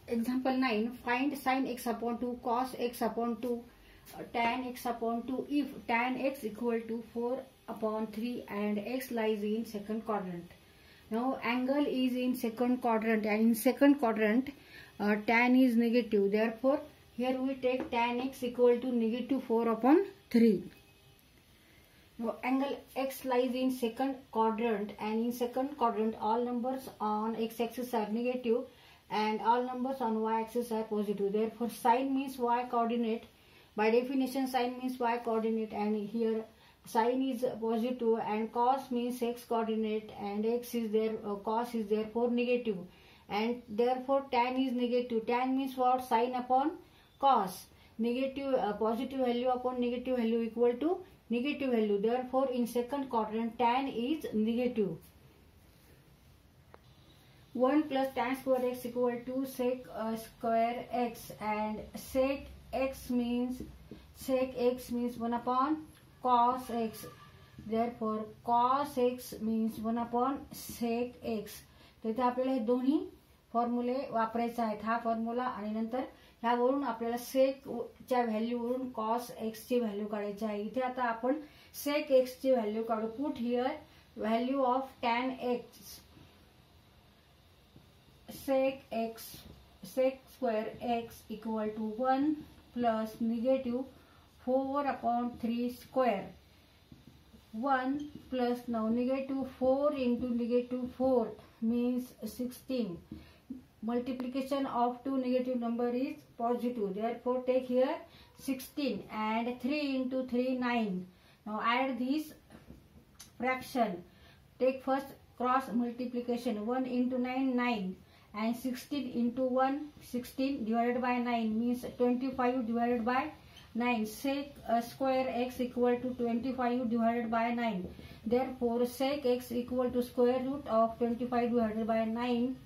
Example 9. Find sin x upon 2, cos x upon 2, tan x upon 2 if tan x equal to 4 upon 3 and x lies in second quadrant. Now angle is in second quadrant, and in second quadrant tan is negative. Therefore here we take tan x equal to negative 4 upon 3. Now angle x lies in second quadrant, and in second quadrant all numbers on x-axis are negative and all numbers on y-axis are positive. Therefore sine means y coordinate. By definition sine means y coordinate, and here sine is positive and cos means x coordinate, and x is there, cos is therefore negative, and therefore tan is negative. Tan means what? Sine upon cos. Negative positive value upon negative value equal to negative value. Therefore in second quadrant tan is negative. 1 plus tan square x equal to sec square x, and sec x means 1 upon cos x. Therefore cos x means 1 upon sec x. तिथे आपल्याला हे दोन्ही फॉर्म्युले वापरायचे आहेत, हा formula आणि नंतर ह्यावरून आपल्याला सेक च्या व्हॅल्यू वरून कॉस एक्स ची व्हॅल्यू काढायची आहे. इथे आता आपण सेक एक्स ची व्हॅल्यू काढू. Put here value of tan x. sec square x equal to 1 plus negative 4 upon 3 square. 1 plus now negative 4 into negative 4 means 16. Multiplication of two negative number is positive. Therefore take here 16 and 3 into 3 9. Now add this fraction. Take first cross multiplication. 1 into 9 9. And 16 into 1 16 divided by 9 means 25 divided by 9. Sec square x equal to 25 divided by 9. Therefore sec x equal to square root of 25 divided by 9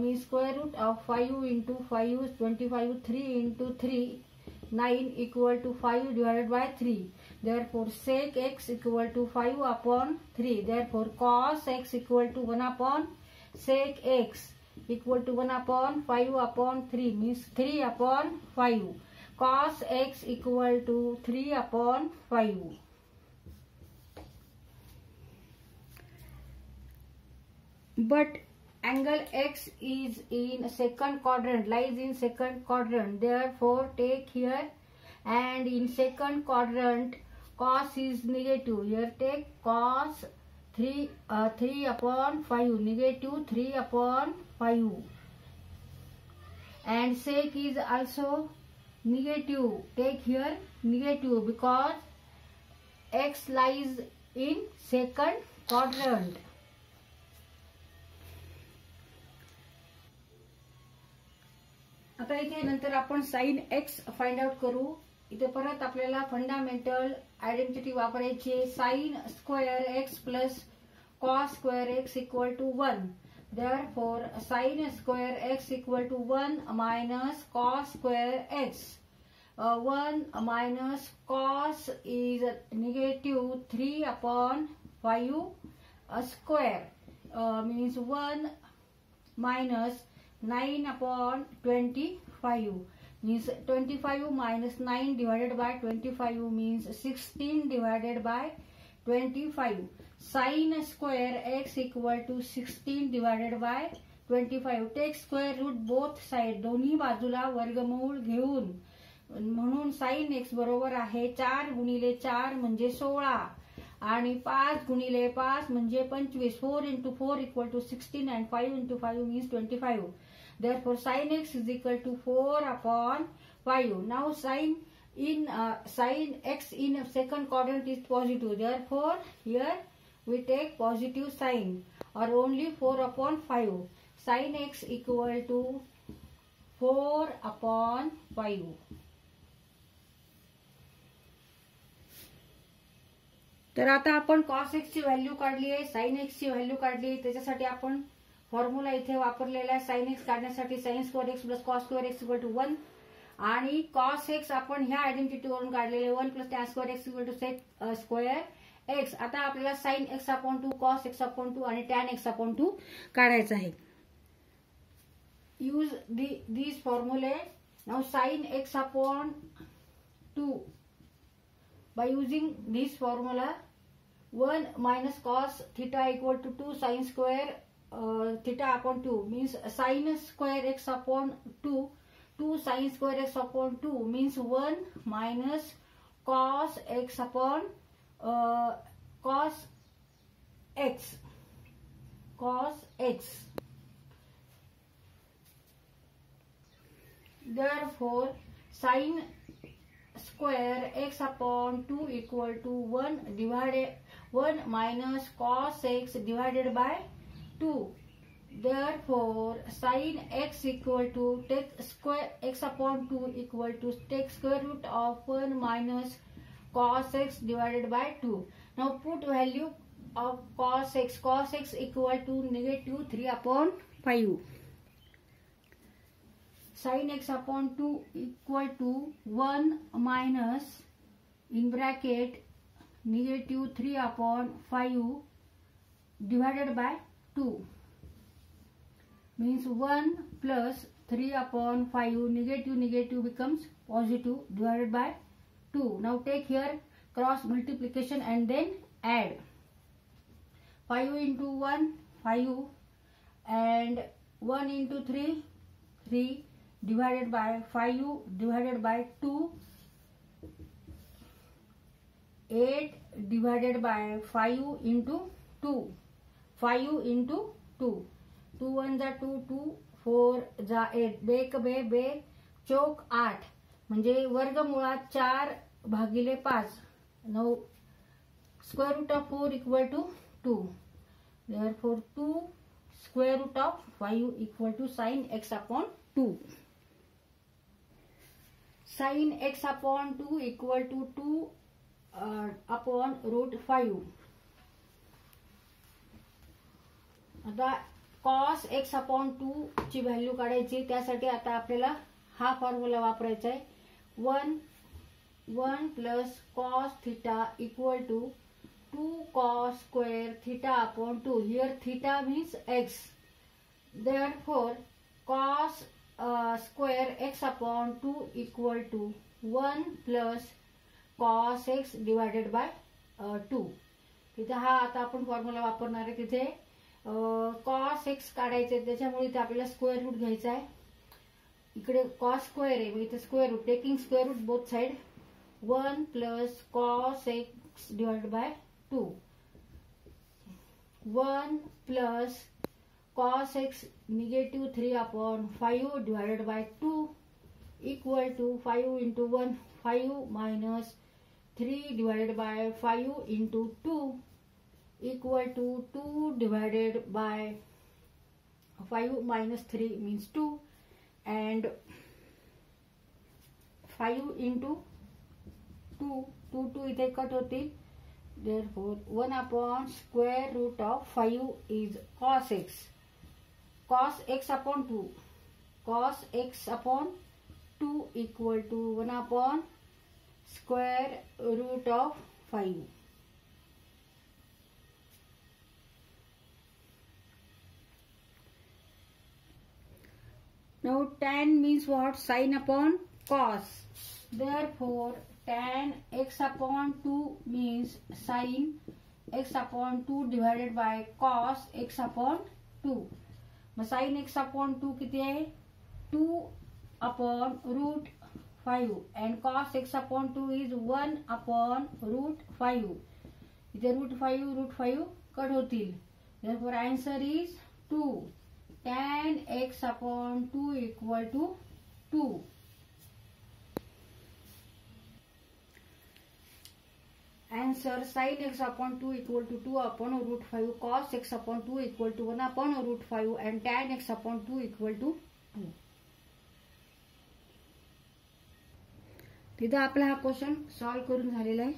means square root of 5 into 5 is 25. 3 into 3 9 equal to 5 divided by 3. Therefore sec x equal to 5 upon 3. Therefore cos x equal to 1 upon sec x equal to 1 upon 5 upon 3 means 3 upon 5. Cos x equal to 3 upon 5. But angle x is in second quadrant, lies in second quadrant. Therefore take here, and in second quadrant cos is negative. Here take cos 3 upon 5, negative 3 upon 5, and sec is also negative. Take here negative because x lies in second quadrant. आता इथे नंतर आपण sine x find out करू. इथे परत आपल्याला fundamental identity वापरायची आहे. Sine square x plus cos square x equal to 1. Therefore sin square x equal to 1 minus cos square x. 1 minus cos is negative 3 upon 5 square means 1 minus 9 upon 25 means 25 minus 9 divided by 25 means 16 divided by 25. Sin square x equal to 16 divided by 25. Take square root both side. दोन्ही बाजूला वर्गमूळ घेऊन, म्हणून sin x बरोबर आहे 4 गुणिले 4 म्हणजे 16 आणि 5 गुणिले 5 म्हणजे 25. 4 into 4 equal to 16 and 5 into 5 means 25. Therefore sin x is equal to 4 upon 5. Now sin x in second quadrant is positive. Therefore here we take positive sign, or only 4 upon 5. Sin x equal to 4 upon 5. तर आता आपण cos x ची value काढली आहे, sin x ची value काढली. त्याच्यासाठी आपण फॉर्म्युला इथे वापरलेला आहे. sin x काढण्यासाठी sin square x plus cos square x equal to 1, आणि cos x आपण ह्या आयडेंटिटी वरून काढलेले 1 plus tan square x equal to sec square x. आता आपल्याला sin x upon 2, cos x upon 2 आणि tan x upon 2 काढायचं आहे. use these formulae. Now sin x upon 2, by using this formula, 1 minus cos theta equal to 2 sin square theta upon 2 means sin square x upon 2. 2 sin square x upon 2 means 1 minus cos x upon cos x. Therefore, sin square x upon 2 equal to 1 minus cos x divided by 2. Therefore, sin x equal to take square x upon 2 equal to take square root of 1 minus cos x divided by 2. Now put value of cos x. Cos x equal to negative 3 upon 5. Sin x upon 2 equal to 1 minus in bracket negative 3 upon 5 divided by 2 means 1 plus 3 upon 5 negative becomes positive divided by 2. Now take here cross multiplication and then add. 5 into 1 5 and 1 into 3 3 divided by 5 divided by 2 8 divided by 5 into 2 5 into 2 2 1 जा 2 2 4 जा 8 bake बे बे चौक 8 म्हणजे वर्गमुळात 4 भागिले 5 9 square root of 4 equal to 2. Therefore 2 square root of 5 equal to sin x upon 2. Sin x upon 2 equal to 2 upon root 5. आता cos x upon 2 ची value काढायची. त्यासाठी आता आपल्याला हा फॉर्म्युला वापरायचा आहे. 1 plus cos theta equal to 2 cos square theta upon 2. Here theta means x. Therefore cos square x upon 2 equal to 1 plus cos x divided by 2. तिथे हा आता आपण फॉर्म्युला वापरणार आहे. तिथे cos x काढायचे त्याच्यामुळे इथे आपल्याला स्क्वेअर रूट घ्यायचा आहे. इकडे cos स्क्वेअर आहे, इथे square root. Taking square root both side. 1 plus cos x divided by 2. 1 plus cos x negative 3 upon 5 divided by 2 equal to 5 into 1 5 minus 3 divided by 5 into 2 equal to 2 divided by 5 minus 3 means 2 and 5 into 2 इथे cut होतील. Therefore 1 upon square root of 5 is cos x. Cos x upon 2. Cos x upon 2 equal to 1 upon square root of 5. Now tan means what? Sin upon cos. Therefore tan x upon 2 means sin x upon 2 divided by cos x upon 2. Mug sin x upon 2 किती आहे? 2 upon root 5 and cos x upon 2 is 1 upon root 5. इथे root 5 cut होतील. Therefore answer is 2. Tan x upon 2 equal to 2. Answer sin x upon 2 equal to 2 upon root 5, cos x upon 2 equal to 1 upon root 5 and tan x upon 2 equal to 2. तिथे आपला हा question solve करून झालेला आहे.